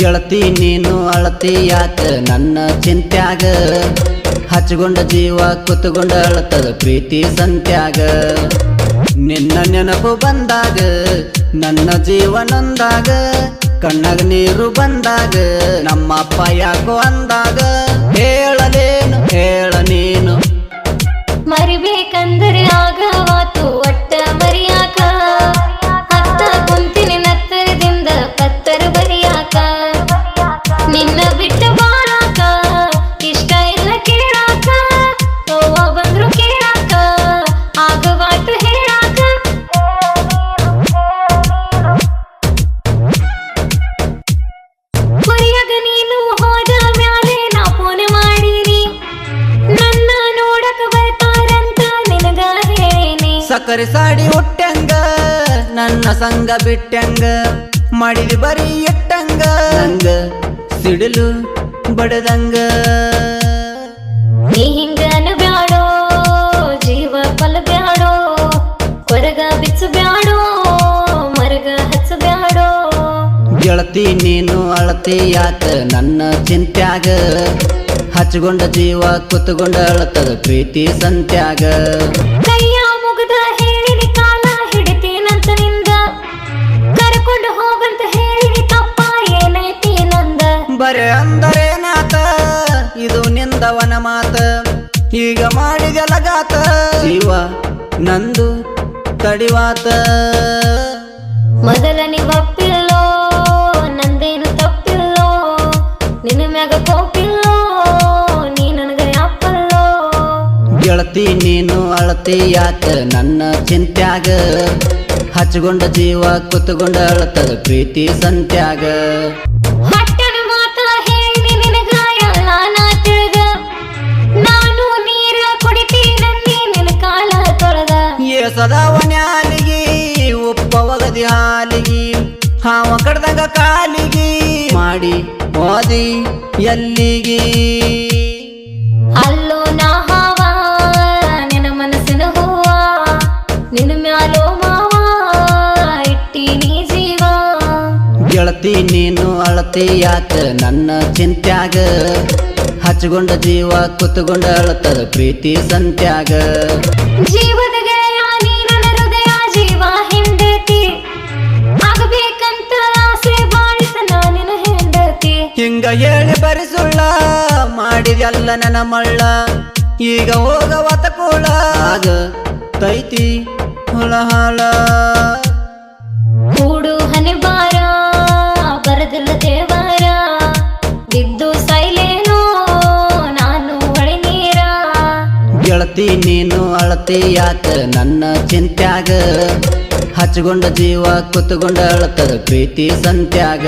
ಗೆಳತಿ ನೀನು ಅಳತಿ ಯಾಕ ನನ್ನ ಚಿಂತ್ಯಾಗ ಹಚ್ಕೊಂಡ ಜೀವ ಕುತ್ಕೊಂಡ ಅಳತದ ಪ್ರೀತಿ ಸಂತ್ಯಾಗ ನಿನ್ನ ನೆನಪು ಬಂದಾಗ ನನ್ನ ಜೀವನಂದಾಗ ಕಣ್ಣಾಗ ನೀರು ಬಂದಾಗ ನಮ್ಮಪ್ಪ ಯಾಕೋ ಅಂದಾಗ ಹೇಳಲೇನು ಹೇಳ ನೀನು ಮರಿಬೇಕಂದರೆ ಆಗವಾತು ಒಟ್ಟ ಮರಿಯಾಕ ಹತ್ತ ಕುಂತಿನಿ ನತ್ತರದಿಂದ ಪತ್ತರ ಬರಿಯಾಕ ನಿನ್ನ ಬಿಟ್ಟು ಬಾಳಾಕ ಇಷ್ಟ ಇಲ್ಲ ಕೇಳಾಕ ನೋವ ಬಂದ್ರು ಕೇಳಾಕ ಆಗವಾತು ಹೇಳಾಕ ಮರಿಯಾಗ ನೀನು ಹೋದ ಮ್ಯಾಲೆ ನಾ ಫೋನ್ ಮಾಡೀನಿ ನನ್ನ ನೋಡಕ ಬರ್ತಾರಂತ ನಿನಗ ಹೇಳೀನಿ ಸಕ್ಕರೆ ಸಾಡಿ ಹುಟ್ಟಂಗ ನನ್ನ ಸಂಗ ಬಿಟ್ಟಂಗ ಮಾಡಿದಿ ಬರೀ ಇಟ್ಟಂಗ ನಂಗ ಸಿಡಿಲು ಬಡದಂಗ ನೀ ಹಿಂಗ ಬ್ಯಾಡೋ ಜೀವ ಪಲ್ ಬ್ಯಾಡೋ ಹೊರಗ ಬಿಚ್ಚು ಬ್ಯಾಡೋ ಮರಗ ಹಚ್ಚ ಬ್ಯಾಡೋ ಗೆಳತಿ ನೀನು ಅಳತಿ ಯಾಕ ನನ್ನ ಚಿಂತ್ಯಾಗ ಹಚ್ಕೊಂಡ ಜೀವ ಕುತ್ಕೊಂಡ ಅಳತದ ಪ್ರೀತಿ ಸಂತ್ಯಾಗ ಕೈಯ ಮುಗದ ಹೇಳಿನಿ ಕಾಲ ಹಿಡಿತೀನಂತ ನಿಂದ ಕರ್ಕೊಂಡು ಹೋಗಂತ ಹೇಳಿನಿ ತಪ್ಪ ಏನೈತಿ ನಂದ ಬರೇ ಅಂದರೇನಾತ ಇದು ನಿಂದವನ ಮಾತ ಈಗ ಮಾಡಿದೆಲಗಾತ ಜೀವ ನಂದು ತಡಿವಾತ ಮೊದಲ ನೀವಪ್ಪಿಲ್ಲೋ ನಂದೇನು ತಪ್ಪಿಲ್ಲೋ ನಿನ್ನ ಮ್ಯಾಗ ಕೋಪಿಲ್ಲೋ ನೀ ನನಗ ಅಪ್ಪಲ್ಲೋ ಗೆಳತಿ ನೀನು ಅಳತಿ ಯಾಕ ನನ್ನ ಚಿಂತ್ಯಾಗ ಹಚ್ಕೊಂಡ ಜೀವ ಕುತ್ಕೊಂಡ ಅಳತದ ಪ್ರೀತಿ ಸಂತ್ಯಾಗ ಹಟ್ಟನ ಮಾತ ಹೇಳಿ ನಿನಗ ಎಲ್ಲ ನಾ ತಿಳಿದ ನಾನು ನೀರ ಕುಡಿತೀನಂದಿ ನಿನ್ನ ಕಾಲ ತೊಳೆದ ಸದಾವನ್ಯಾಲಿಗಿ ಉಪ್ಪ ಒಗದಿ ಹಾಲಿಗಿ ಹಾವ ಕಡ್ದಂಗ ಕಾಲಿಗಿ ಮಾಡಿ ಓದಿ ಎಲ್ಲಿಗಿ ಅಲ್ಲೋ ನಾ ಹಾವ ನಿನ್ನ ಮನಸ್ಸಿನ ಹೂವ ನಿನ್ನ ಮ್ಯಾಲೋ ಮಾವ ಇಟ್ಟೀನಿ ಜೀವ ಗೆಳತಿ ನೀನು ಅಳತಿ ಯಾಕ ನನ್ನ ಚಿಂತ್ಯಾಗ ಹಚ್ಕೊಂಡ ಜೀವ ಕುತ್ಕೊಂಡ ಅಳತದ ಪ್ರೀತಿ ಸಂತ್ಯಾಗ ಜೀವದ ಗೆಳೆಯ ನೀ ನನ್ನ ಹೃದಯ ಜೀವ ಹಿಂಡತಿ ಆಗಬೇಕಂತ ಆಸೆ ಬಾಳಿಸ ನಾನಿನ ಹೆಂಡತಿ ಹಿಂಗ ಹೇಳಿ ಬರಿಸುಳ್ಳ ಮಾಡಿದೆಲ್ಲ ನನ್ನ ಮಳ್ಳ ಈಗ ಹೋಗವತ ಕೂಳ ಆಗ ತೈತಿ ಹುಳ ಹಾಳ ಕೂಡು ಹನಿ ಬಾರ ಬರದಿಲ್ಲ ದೇವರ ಬಿದ್ದು ಸೈಲೇನೋ ನಾನು ಹೊಳೆ ನೀರ ಗೆಳತಿ ನೀನು ಅಳತಿ ಯಾಕ ನನ್ನ ಚಿಂತ್ಯಾಗ ಹಚ್ಕೊಂಡ ಜೀವ ಕುತ್ಕೊಂಡ ಅಳತದ ಪ್ರೀತಿ ಸಂತ್ಯಾಗ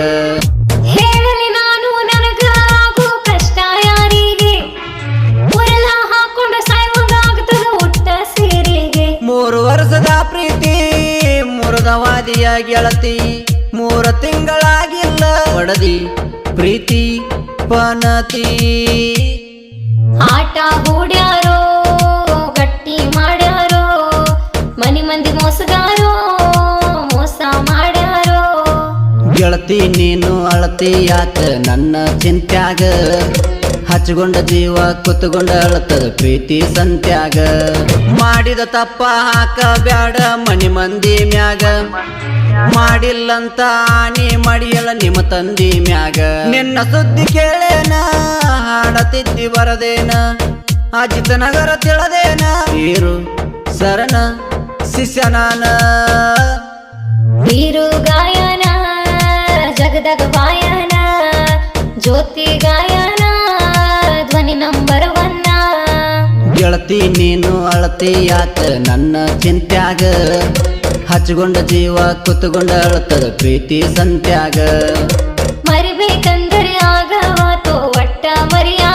ಹೇಳಲಿ ನಾನು ನನಗ ಆಗೋ ಕಷ್ಟ ಯಾರಿಗೆ ಉರಲ ಹಾಕೊಂಡು ಸಾಯುವಂಗಾಗ್ತದ ಹುಟ್ಟ ಸೀರೆಗೆ 3 ವರ್ಷದ ಪ್ರೀತಿ ಮುರಿದವಾದಿಯ ಗೆಳತಿ 3 ತಿಂಗಳಾಗಿಲ್ಲ ಒಡದಿ ಪ್ರೀತಿ ಪನತಿ ಆಟ ಹೂಡ್ಯಾರೋ ಗಟ್ಟಿ ಮಾಡ್ಯಾರೋ ಮನಿ ಮಂದಿ ಮೋಸಗಾರೋ ಮೋಸ ಮಾಡ್ಯಾರೋ ಗೆಳತಿ ನೀನು ಅಳತಿ ಯಾಕ ನನ್ನ ಚಿಂತ್ಯಾಗ ಹಚ್ಕೊಂಡ ಜೀವ ಕುತ್ಕೊಂಡ ಅಳತದ ಪ್ರೀತಿ ಸಂತ್ಯಾಗ ಮಾಡಿದ ತಪ್ಪ ಹಾಕ ಬ್ಯಾಡ ಮನಿ ಮಂದಿ ಮ್ಯಾಗ ಮಾಡಿಲ್ಲಂತ ಆನಿ ಮಡಿಯಲ್ಲ ನಿಮ್ಮ ತಂದಿ ಮ್ಯಾಗ ನಿನ್ನ ಸುದ್ದಿ ಕೇಳೇನ ಹಾಡತಿದ್ದಿ ಬರದೇನ ಅಜಿತ ನಗರ ತಿಳದೇನ ಈರು ಸರನ ಶಿಷ್ಯನಾನ ವೀರು ಗಾಯನ ಜಗದಗ ಬಾಯನ ಜ್ಯೋತಿ ಗಾಯನ ಧ್ವನಿ ನಂಬರ್ 1 ಗೆಳತಿ ನೀನು ಅಳತಿ ಯಾಕ ನನ್ನ ಚಿಂತ್ಯಾಗ ಹಚ್ಕೊಂಡ ಜೀವ ಕುತ್ಕೊಂಡ ಅಳತದ ಪ್ರೀತಿ ಸಂತ್ಯಾಗ ಮರಿಬೇಕಂದರೆ ಆಗವಾತು ಒಟ್ಟ ಮರಿಯ